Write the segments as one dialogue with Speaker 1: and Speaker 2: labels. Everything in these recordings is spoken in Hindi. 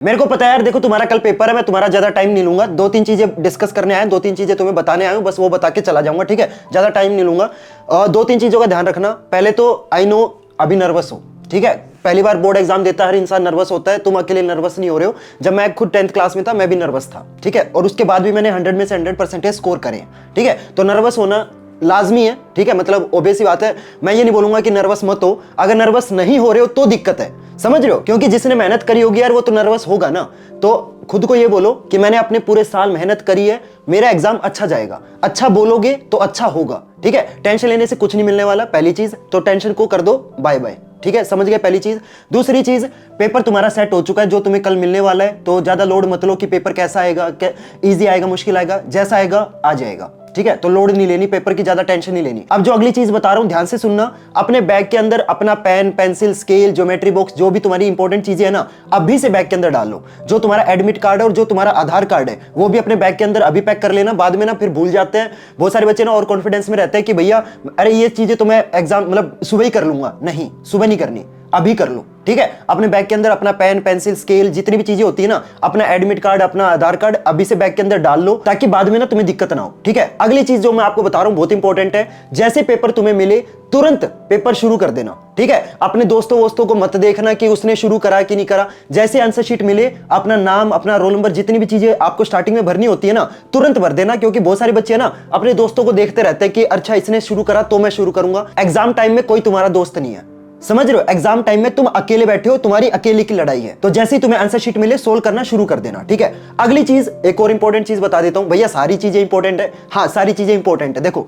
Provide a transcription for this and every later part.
Speaker 1: मेरे को पता है यार, देखो तुम्हारा कल पेपर है, मैं तुम्हारा ज्यादा टाइम नहीं लूंगा। दो तीन चीजें डिस्कस करने आए, दो तीन चीजें तुम्हें बताने आया हूं, बस वो बता के चला जाऊंगा, ठीक है? ज्यादा टाइम नहीं लूंगा। दो तीन चीजों का ध्यान रखना। पहले तो आई नो अभी नर्वस हो, ठीक है? पहली बार बोर्ड एग्जाम देता है हर इंसान, नर्वस होता है। तुम अकेले नर्वस नहीं हो रहे हो। जब मैं खुद 10th क्लास में था, मैं भी नर्वस था, ठीक है? और उसके बाद भी मैंने 100 में से 100% स्कोर करे, ठीक है? तो नर्वस होना लाजमी है, ठीक है? मतलब ओबवियस सी बात है। मैं ये नहीं बोलूंगा कि नर्वस मत हो। अगर नर्वस नहीं हो रहे हो तो दिक्कत है, समझ रहे हो? क्योंकि जिसने मेहनत करी होगी यार, वो तो नर्वस होगा ना। तो खुद को ये बोलो कि मैंने अपने पूरे साल मेहनत करी है, मेरा एग्जाम अच्छा जाएगा। अच्छा बोलोगे तो अच्छा होगा, ठीक है? टेंशन लेने से कुछ नहीं मिलने वाला, पहली चीज तो टेंशन को कर दो बाय बाय, ठीक है? समझ गए पहली चीज। दूसरी चीज, पेपर तुम्हारा सेट हो चुका है, जो तुम्हें कल मिलने वाला है। तो ज्यादा लोड मत लो कि पेपर कैसा आएगा, इजी आएगा, मुश्किल आएगा, जैसा आएगा आ जाएगा, ठीक है? तो लोड नहीं लेनी, पेपर की ज्यादा टेंशन नहीं लेनी। अब जो अगली चीज बता रहा हूं, ध्यान से सुनना। अपने बैग के अंदर अपना pen, pencil, scale, geometry box, जो भी तुम्हारी इंपॉर्टेंट चीजें है ना, अभी से बैग के अंदर डाल लो। जो तुम्हारा एडमिट कार्ड है और जो तुम्हारा आधार कार्ड है, वो भी अपने बैग के अंदर अभी पैक कर लेना। बाद में ना फिर भूल जाते हैं बहुत सारे बच्चे ना, और कॉन्फिडेंस में रहते हैं कि भैया अरे ये चीजें तो मैं एग्जाम मतलब सुबह ही कर लूंगा। नहीं, सुबह नहीं करनी, अभी कर लो, ठीक है? अपने बैग के अंदर अपना पेन, पेंसिल, स्केल, जितनी भी चीजें होती है ना, अपना एडमिट कार्ड, अपना आधार कार्ड अभी से बैग के अंदर डाल लो, ताकि बाद में ना तुम्हें दिक्कत ना हो, ठीक है? अगली चीज जो मैं आपको बता रहा हूं बहुत इंपॉर्टेंट है। जैसे पेपर तुम्हें मिले, तुरंत पेपर शुरू कर देना, ठीक है? अपने दोस्तों वोस्तों को मत देखना कि उसने शुरू करा कि नहीं करा। जैसे आंसर शीट मिले, अपना नाम, अपना रोल नंबर, जितनी भी चीजें आपको स्टार्टिंग में भरनी होती है ना, तुरंत भर देना। क्योंकि बहुत सारे बच्चे ना अपने दोस्तों को देखते रहते हैं कि अच्छा इसने शुरू करा तो मैं शुरू करूंगा। एग्जाम टाइम में कोई तुम्हारा दोस्त नहीं है, समझ रहे हो? एग्जाम टाइम में तुम अकेले बैठे हो, तुम्हारी अकेले की लड़ाई है। तो जैसे ही तुम्हें आंसर शीट मिले, सोल्व करना शुरू कर देना, ठीक है? अगली चीज, एक और इंपॉर्टेंट चीज बता देता हूं। भैया सारी चीजें इंपॉर्टेंट है, हाँ सारी चीजें इंपॉर्टेंट है। देखो,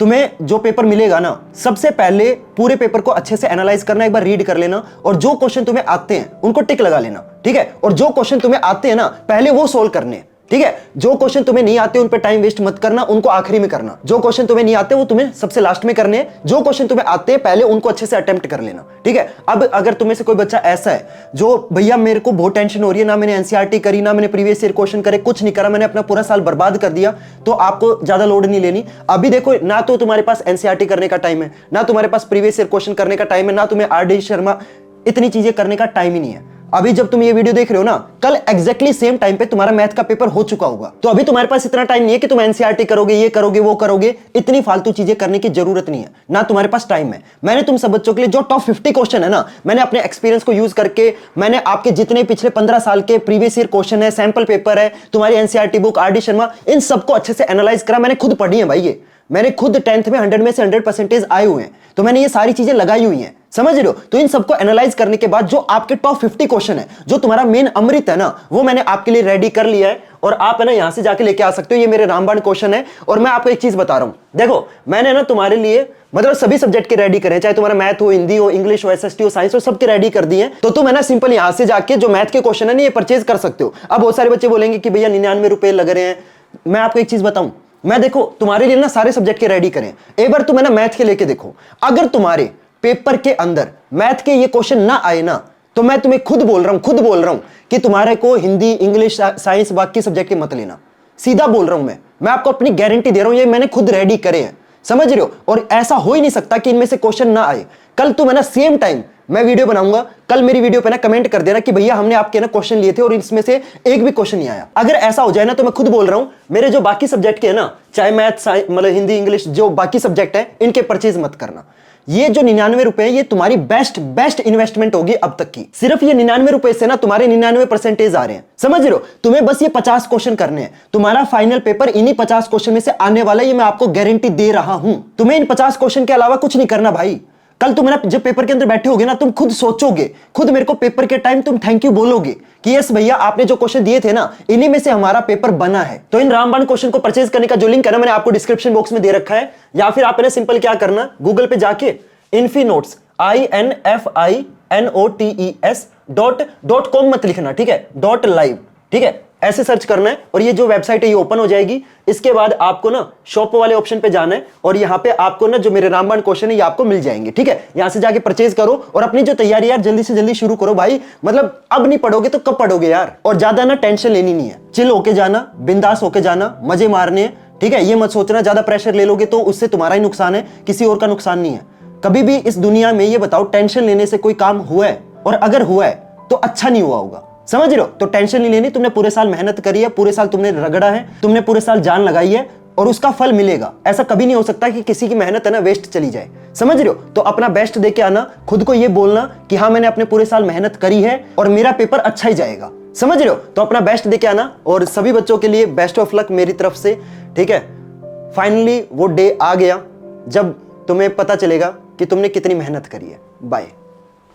Speaker 1: तुम्हें जो पेपर मिलेगा ना, सबसे पहले पूरे पेपर को अच्छे से एनालाइज करना, एक बार रीड कर लेना, और जो क्वेश्चन तुम्हें आते हैं उनको टिक लगा लेना, ठीक है? और जो क्वेश्चन तुम्हें आते हैं ना, पहले वो सोल्व करने, ठीक है? जो क्वेश्चन तुम्हें नहीं आते उन पे टाइम वेस्ट मत करना, उनको आखिरी में करना। जो क्वेश्चन तुम्हें नहीं आते वो तुम्हें सबसे लास्ट में करने हैं। जो क्वेश्चन तुम्हें आते हैं पहले उनको अच्छे से अटेम्प्ट कर लेना, ठीक है? अब अगर तुम्हें से कोई बच्चा ऐसा है जो भैया मेरे को बहुत टेंशन हो रही है, ना मैंने एनसीईआरटी करी, ना मैंने प्रीवियस ईयर क्वेश्चन करे, कुछ नहीं करा, मैंने अपना पूरा साल बर्बाद कर दिया, तो आपको ज्यादा लोड नहीं लेनी। अभी देखो, ना तो तुम्हारे पास एनसीईआरटी करने का टाइम है, ना तुम्हारे पास प्रीवियस ईयर क्वेश्चन करने का टाइम है, ना तुम्हें आर डी शर्मा इतनी चीजें करने का टाइम ही नहीं है। अभी जब तुम ये वीडियो देख रहे हो ना, कल एग्जैक्टली सेम टाइम पे तुम्हारा मैथ का पेपर हो चुका होगा। तो अभी तुम्हारे पास इतना टाइम नहीं है कि तुम एनसीईआरटी करोगे, ये करोगे, वो करोगे। इतनी फालतू चीजें करने की जरूरत नहीं है, ना तुम्हारे पास टाइम है। मैंने तुम सब बच्चों के लिए जो टॉप 50 क्वेश्चन है ना, मैंने अपने एक्सपीरियंस को यूज करके, मैंने आपके जितने पिछले 15 साल के प्रीवियस ईयर क्वेश्चन है, सैंपल पेपर है, तुम्हारी NCERT book, R D Sharma, इन सबको अच्छे से एनालाइज करा। मैंने खुद पढ़ी है भाई, ये मैंने खुद 10th में 100 में से 100% आए हुए हैं, तो मैंने ये सारी चीजें लगाई हुई हैं, समझ रहे हो? तो इन सबको एनालाइज करने के बाद जो आपके टॉप 50 क्वेश्चन है, जो तुम्हारा मेन अमृत है ना, वो मैंने आपके लिए रेडी कर लिया है, और आप है ना यहां से जाके लेके आ सकते हो। ये मेरे रामबाण क्वेश्चन है। और मैं आपको एक चीज बता रहा हूं, देखो मैंने ना तुम्हारे लिए मतलब सभी सब्जेक्ट के रेडी करे, चाहे तुम्हारा मैथ हो, हिंदी हो, इंग्लिश हो, एसएसटी हो, साइंस हो, सबके रेडी कर दिए। तो तुम है ना सिंपल यहां से जाके जो मैथ के क्वेश्चन है ना, ये परचेज कर सकते हो। अब बहुत सारे बच्चे बोलेंगे कि भैया 99 रुपए लग रहे हैं। मैं आपको एक चीज बताऊं, मैं देखो तुम्हारे लिए ना सारे सब्जेक्ट के रेडी करें। एक बार तुम है ना मैथ के लेके देखो, अगर तुम्हारे पेपर के अंदर मैथ के ये क्वेश्चन ना आए ना, तो मैं तुम्हें खुद बोल रहा हूं कि तुम्हारे को हिंदी, इंग्लिश, साइंस, बाकी सब्जेक्ट के मत लेना। सीधा बोल रहा हूं मैं आपको अपनी गारंटी दे रहा हूं, ये मैंने खुद रेडी करे हैं, समझ रहे हो? और ऐसा हो ही नहीं सकता कि इनमें से क्वेश्चन ना आए। कल तुम है ना सेम टाइम मैं वीडियो बनाऊंगा, कल मेरी वीडियो पे ना कमेंट कर देना कि भैया हमने आपके ना क्वेश्चन लिए थे और इसमें से एक भी क्वेश्चन नहीं आया। अगर ऐसा हो जाए ना, तो मैं खुद बोल रहा हूं, मेरे जो बाकी सब्जेक्ट के है ना, चाहे मैथ, मतलब हिंदी, इंग्लिश, जो बाकी सब्जेक्ट है, इनके परचेज मत करना। ये जो 99 रुपए है, ये तुम्हारी बेस्ट इन्वेस्टमेंट होगी अब तक की। सिर्फ ये 99 रुपए से ना तुम्हारे 99% आ रहे हैं, समझ रहे हो? तुम्हें बस ये 50 क्वेश्चन करने हैं, तुम्हारा फाइनल पेपर इन्हीं 50 क्वेश्चन में से आने वाला है, ये मैं आपको गारंटी दे रहा हूं। तुम्हें इन 50 क्वेश्चन के अलावा कुछ नहीं करना भाई। कल तुम ना जब पेपर के अंदर बैठे होगे ना, तुम खुद सोचोगे, खुद मेरे को पेपर के टाइम तुम थैंक यू बोलोगे कि यस भैया आपने जो क्वेश्चन दिए थे ना, इन्हीं में से हमारा पेपर बना है। तो इन रामबाण क्वेश्चन को परचेज करने का जो लिंक है ना, मैंने आपको डिस्क्रिप्शन बॉक्स में दे रखा है, या फिर आपने सिंपल क्या करना, गूगल पे जाके इन्फिनोट्स infinotes.com मत लिखना, ठीक है? .live, ठीक है? ऐसे सर्च करना है, और ये जो वेबसाइट है ये ओपन हो जाएगी। इसके बाद आपको ना शॉप वाले ऑप्शन पे जाना है, और यहाँ पे आपको ना जो मेरे रामबाण क्वेश्चन है ये आपको मिल जाएंगे, ठीक है? यहाँ से जाके परचेज करो, और अपनी जो तैयारी यार जल्दी से जल्दी शुरू करो भाई। मतलब अब नहीं पढ़ोगे तो कब पढ़ोगे यार? और ज्यादा ना टेंशन लेनी नहीं है, चिल होके जाना, बिंदास होके जाना, मजे मारने, ठीक है? ये मत सोचना ज्यादा प्रेशर ले लोगे तो उससे तुम्हारा ही नुकसान है, किसी और का नुकसान नहीं है। कभी भी इस दुनिया में ये बताओ टेंशन लेने से कोई काम हुआ है? और अगर हुआ है तो अच्छा नहीं हुआ होगा, समझ रहे हो? तो टेंशन नहीं लेनी, तुमने पूरे साल मेहनत करी है, पूरे साल तुमने रगड़ा है, तुमने पूरे साल जान लगाई है और उसका फल मिलेगा। ऐसा कभी नहीं हो सकता कि किसी की मेहनत है ना वेस्ट चली जाए। समझ रहे हो? तो अपना बेस्ट दे के आना, खुद को ये बोलना कि हाँ मैंने अपने पूरे साल मेहनत करी है और मेरा पेपर अच्छा ही जाएगा। समझ रहे हो? तो अपना बेस्ट दे के आना और सभी बच्चों के लिए बेस्ट ऑफ लक मेरी तरफ से, ठीक है। फाइनली वो डे आ गया जब तुम्हें पता चलेगा कि तुमने कितनी मेहनत करी है। बाय।